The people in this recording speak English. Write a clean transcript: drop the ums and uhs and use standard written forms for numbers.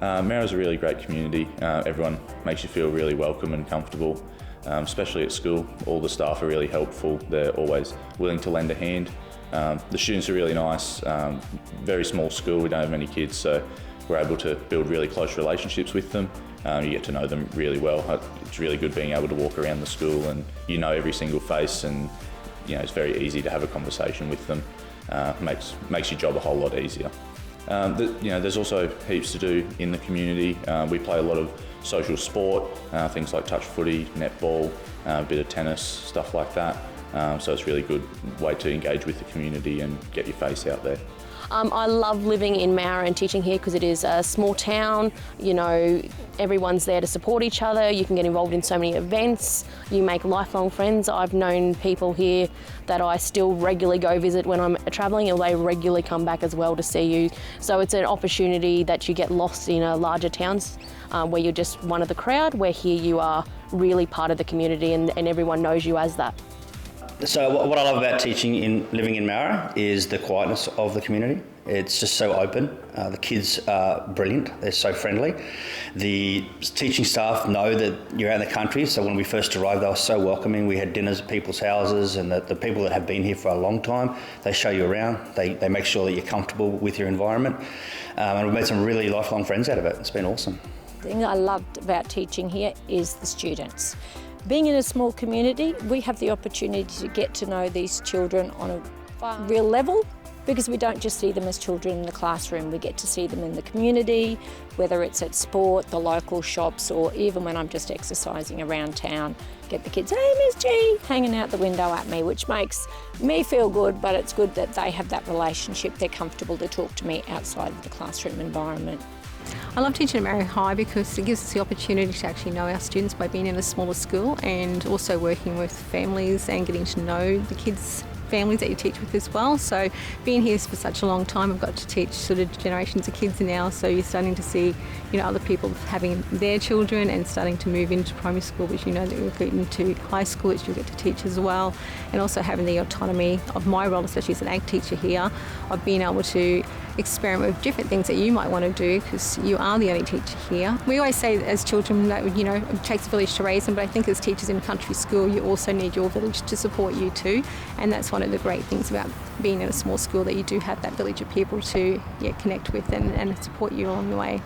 Moura's a really great community. Everyone makes you feel really welcome and comfortable, especially at school. All the staff are really helpful. They're always willing to lend a hand. The students are really nice. Very small school, we don't have many kids, so we're able to build really close relationships with them. You get to know them really well. It's really good being able to walk around the school and you know every single face, and it's very easy to have a conversation with them. Makes your job a whole lot easier. There's also heaps to do in the community. We play a lot of social sport, things like touch footy, netball, a bit of tennis, stuff like that. So it's a really good way to engage with the community and get your face out there. I love living in Moura and teaching here because it is a small town. Everyone's there to support each other. You can get involved in so many events. You make lifelong friends. I've known people here that I still regularly go visit when I'm travelling, and they regularly come back as well to see you. So it's an opportunity that you get lost in larger towns where you're just one of the crowd, where here you are really part of the community and everyone knows you as that. So what I love about living in Moura is the quietness of the community. It's just so open. The kids are brilliant. They're so friendly. The teaching staff know that you're out in the country, so when we first arrived, they were so welcoming. We had dinners at people's houses, and the people that have been here for a long time, they show you around. They make sure that you're comfortable with your environment. And we've made some really lifelong friends out of it. It's been awesome. The thing I loved about teaching here is the students. Being in a small community, we have the opportunity to get to know these children on a real level, because we don't just see them as children in the classroom. We get to see them in the community, whether it's at sport, the local shops, or even when I'm just exercising around town. Get the kids, "Hey, Miss G," hanging out the window at me, which makes me feel good, but it's good that they have that relationship. They're comfortable to talk to me outside of the classroom environment. I love teaching at Moura High because it gives us the opportunity to actually know our students by being in a smaller school, and also working with families and getting to know the kids' families that you teach with as well. So being here for such a long time, I've got to teach sort of generations of kids now, so you're starting to see other people having their children and starting to move into primary school, which that you'll get into high school, which you'll get to teach as well, and also having the autonomy of my role, especially as an ag teacher here, of being able to experiment with different things that you might want to do, because you are the only teacher here. We always say as children that it takes a village to raise them, but I think as teachers in a country school, you also need your village to support you too, and that's one of the great things about being in a small school, that you do have that village of people to connect with and support you along the way.